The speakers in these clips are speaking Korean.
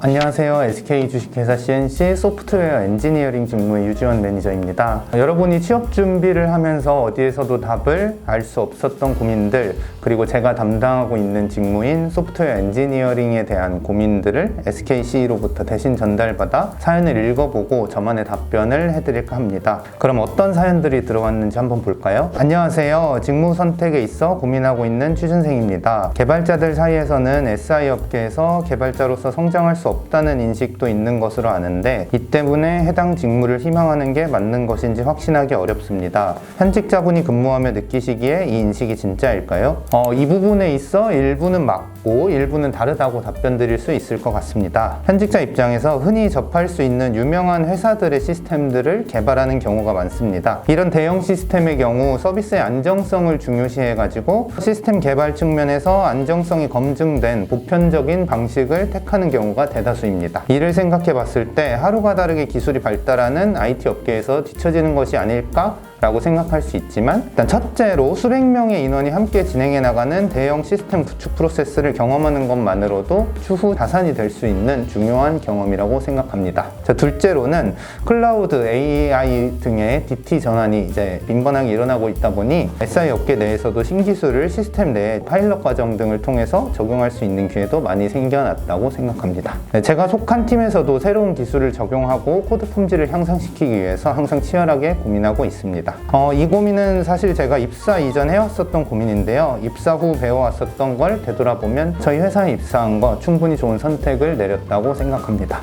안녕하세요. SK 주식회사 CNC 소프트웨어 엔지니어링 직무의 유지원 매니저입니다. 여러분이 취업 준비를 하면서 어디에서도 답을 알 수 없었던 고민들, 그리고 제가 담당하고 있는 직무인 소프트웨어 엔지니어링에 대한 고민들을 SKC로부터 대신 전달받아 사연을 읽어보고 저만의 답변을 해드릴까 합니다. 그럼 어떤 사연들이 들어왔는지 한번 볼까요? 안녕하세요. 직무 선택에 있어 고민하고 있는 취준생입니다. 개발자들 사이에서는 SI 업계에서 개발자로서 성장할 수 없다는 인식도 있는 것으로 아는데, 이 때문에 해당 직무를 희망하는 게 맞는 것인지 확신하기 어렵습니다. 현직자분이 근무하며 느끼시기에 이 인식이 진짜일까요? 이 부분에 있어 일부는 맞고 일부는 다르다고 답변 드릴 수 있을 것 같습니다. 현직자 입장에서 흔히 접할 수 있는 유명한 회사들의 시스템들을 개발하는 경우가 많습니다. 이런 대형 시스템의 경우 서비스의 안정성을 중요시해가지고 시스템 개발 측면에서 안정성이 검증된 보편적인 방식을 택하는 경우가 대다수입니다. 이를 생각해 봤을 때 하루가 다르게 기술이 발달하는 IT 업계에서 뒤처지는 것이 아닐까? 라고 생각할 수 있지만, 일단 첫째로 수백 명의 인원이 함께 진행해 나가는 대형 시스템 구축 프로세스를 경험하는 것만으로도 추후 자산이 될 수 있는 중요한 경험이라고 생각합니다. 자, 둘째로는 클라우드, AI 등의 DT 전환이 이제 빈번하게 일어나고 있다 보니 SI 업계 내에서도 신기술을 시스템 내에 파일럿 과정 등을 통해서 적용할 수 있는 기회도 많이 생겨났다고 생각합니다. 제가 속한 팀에서도 새로운 기술을 적용하고 코드 품질을 향상시키기 위해서 항상 치열하게 고민하고 있습니다. 이 고민은 사실 제가 입사 이전 해왔었던 고민인데요. 입사 후 배워왔었던 걸 되돌아보면 저희 회사에 입사한 거 충분히 좋은 선택을 내렸다고 생각합니다.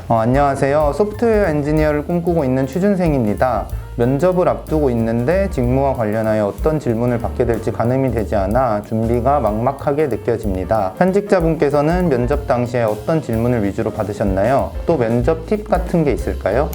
안녕하세요. 소프트웨어 엔지니어를 꿈꾸고 있는 취준생입니다. 면접을 앞두고 있는데 직무와 관련하여 어떤 질문을 받게 될지 가늠이 되지 않아 준비가 막막하게 느껴집니다. 현직자분께서는 면접 당시에 어떤 질문을 위주로 받으셨나요? 또 면접 팁 같은 게 있을까요?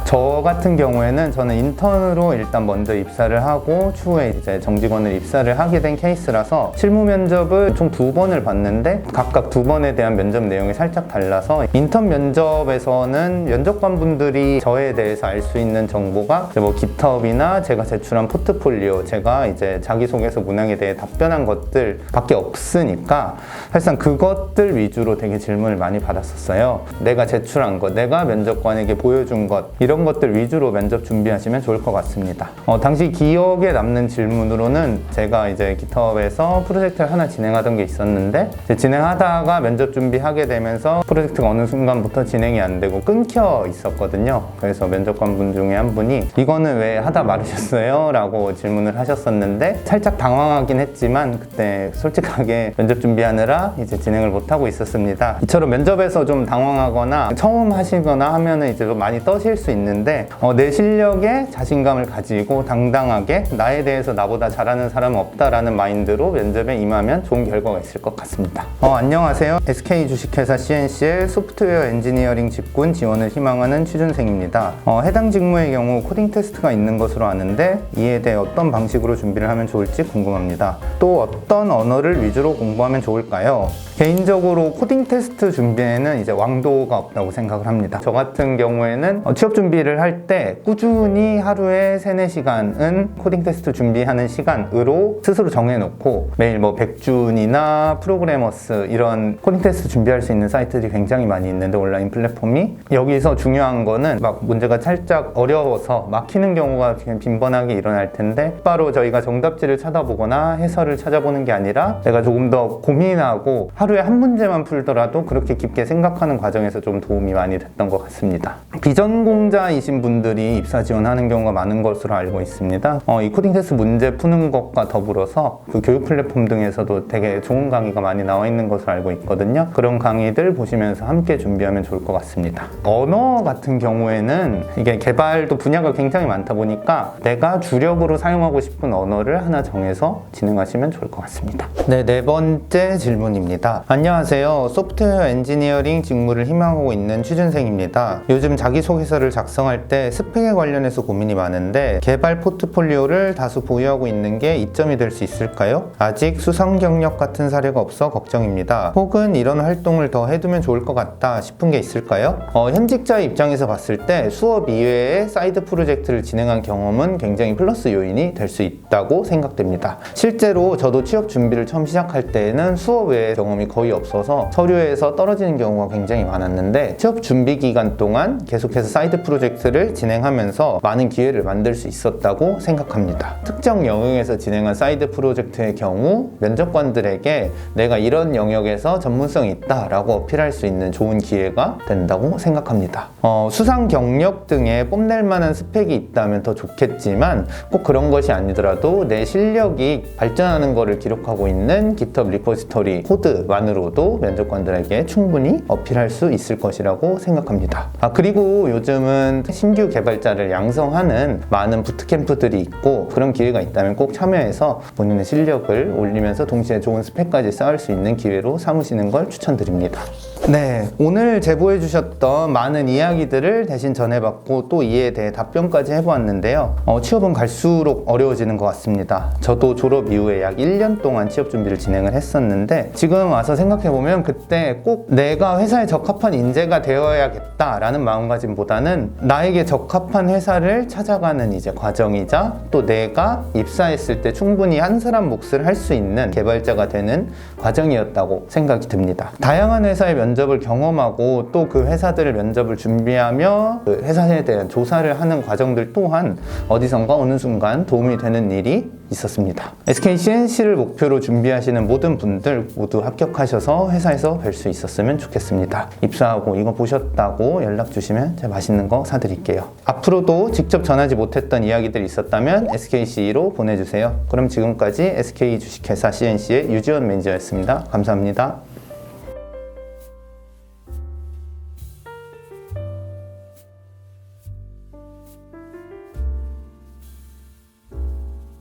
저 같은 경우에는 저는 인턴으로 일단 먼저 입사를 하고 추후에 이제 정직원을 입사를 하게 된 케이스라서 실무 면접을 총 2번을 봤는데 각각 2번에 대한 면접 내용이 살짝 달라서, 인턴 면접에서는 면접관분들이 저에 대해서 알 수 있는 정보가 뭐 GitHub이나 제가 제출한 포트폴리오, 제가 이제 자기소개서 문항에 대해 답변한 것들 밖에 없으니까 사실상 그것들 위주로 되게 질문을 많이 받았었어요. 내가 제출한 것, 내가 면접관에게 보여준 것, 이런 것들 위주로 면접 준비하시면 좋을 것 같습니다. 당시 기억에 남는 질문으로는 제가 이제 GitHub에서 프로젝트를 하나 진행하던 게 있었는데, 진행하다가 면접 준비하게 되면서 프로젝트가 어느 순간부터 진행이 안 되고 끊겨 있었거든요. 그래서 면접관분 중에 한 분이 이거는 왜 하다 말으셨어요? 라고 질문을 하셨었는데, 살짝 당황하긴 했지만 그때 솔직하게 면접 준비하느라 이제 진행을 못하고 있었습니다. 이처럼 면접에서 좀 당황하거나 처음 하시거나 하면은 이제 좀 많이 떠실 수 있는데, 내 실력에 자신감을 가지고 당당하게 나에 대해서 나보다 잘하는 사람은 없다라는 마인드로 면접에 임하면 좋은 결과가 있을 것 같습니다. 안녕하세요. SK 주식회사 CNC의 소프트웨어 엔지니어링 직군 지원을 희망하는 취준생입니다. 해당 직무의 경우 코딩 테스트가 있는 것으로 아는데 이에 대해 어떤 방식으로 준비를 하면 좋을지 궁금합니다. 또 어떤 언어를 위주로 공부하면 좋을까요? 개인적으로 코딩 테스트 준비에는 이제 왕도가 없다고 생각을 합니다. 저 같은 경우에는 취업 준비를 할 때 꾸준히 하루에 3-4시간은 코딩 테스트 준비하는 시간으로 스스로 정해놓고 매일 뭐 백준이나 프로그래머스 이런 코딩 테스트 준비할 수 있는 사이트들이 굉장히 많이 있는데, 온라인 플랫폼이, 여기서 중요한 거는 막 문제가 살짝 어려워서 막히는 경우가 빈번하게 일어날 텐데 바로 저희가 정답지를 찾아보거나 해설을 찾아보는 게 아니라 내가 조금 더 고민하고 하루에 한 문제만 풀더라도 그렇게 깊게 생각하는 과정에서 좀 도움이 많이 됐던 것 같습니다. 비전공자이신 분들이 입사 지원하는 경우가 많은 것으로 알고 있습니다. 이 코딩 테스트 문제 푸는 것과 더불어서 그 교육 플랫폼 등에서도 되게 좋은 강의가 많이 나와 있는 것으로 알고 있거든요. 그런 강의들 보시면서 함께 준비하면 좋을 것 같습니다. 언어 같은 경우에는 이게 개발도 분야가 굉장히 많다 보니까 내가 주력으로 사용하고 싶은 언어를 하나 정해서 진행하시면 좋을 것 같습니다. 네, 4번째 질문입니다. 안녕하세요. 소프트웨어 엔지니어링 직무를 희망하고 있는 취준생입니다. 요즘 자기소개서를 작성할 때 스펙에 관련해서 고민이 많은데 개발 포트폴리오를 다수 보유하고 있는 게 이점이 될 수 있을까요? 아직 수상 경력 같은 사례가 없어 걱정입니다. 혹은 이런 활동을 더 해두면 좋을 것 같다 싶은 게 있을까요? 현직자 입장에서 봤을 때 수업 이외에 사이드 프로젝트를 프로젝트를 진행한 경험은 굉장히 플러스 요인이 될 수 있다고 생각됩니다. 실제로 저도 취업 준비를 처음 시작할 때에는 수업 외에 경험이 거의 없어서 서류에서 떨어지는 경우가 굉장히 많았는데 취업 준비 기간 동안 계속해서 사이드 프로젝트를 진행하면서 많은 기회를 만들 수 있었다고 생각합니다. 특정 영역에서 진행한 사이드 프로젝트의 경우 면접관들에게 내가 이런 영역에서 전문성이 있다라고 어필할 수 있는 좋은 기회가 된다고 생각합니다. 수상 경력 등에 뽐낼 만한 스펙이 있다면 더 좋겠지만 꼭 그런 것이 아니더라도 내 실력이 발전하는 것을 기록하고 있는 GitHub 리포지터리 코드만으로도 면접관들에게 충분히 어필할 수 있을 것이라고 생각합니다. 그리고 요즘은 신규 개발자를 양성하는 많은 부트캠프들이 있고 그런 기회가 있다면 꼭 참여해서 본인의 실력을 올리면서 동시에 좋은 스펙까지 쌓을 수 있는 기회로 삼으시는 걸 추천드립니다. 네, 오늘 제보해 주셨던 많은 이야기들을 대신 전해봤고 또 이에 대해 답변까지 해보았는데요. 취업은 갈수록 어려워지는 것 같습니다. 저도 졸업 이후에 약 1년 동안 취업 준비를 진행을 했었는데 지금 와서 생각해보면 그때 꼭 내가 회사에 적합한 인재가 되어야겠다라는 마음가짐보다는 나에게 적합한 회사를 찾아가는 이제 과정이자 또 내가 입사했을 때 충분히 한 사람 몫을 할 수 있는 개발자가 되는 과정이었다고 생각이 듭니다. 다양한 회사의 면접을 경험하고 또 그 회사들을 면접을 준비하며 그 회사에 대한 조사를 하는 과정들 또한 어디선가 어느 순간 도움이 되는 일이 있었습니다. SK CNC를 목표로 준비하시는 모든 분들 모두 합격하셔서 회사에서 뵐 수 있었으면 좋겠습니다. 입사하고 이거 보셨다고 연락 주시면 제가 맛있는 거 사드릴게요. 앞으로도 직접 전하지 못했던 이야기들이 있었다면 SKC로 보내주세요. 그럼 지금까지 SK 주식회사 CNC의 유지원 매니저였습니다. 감사합니다.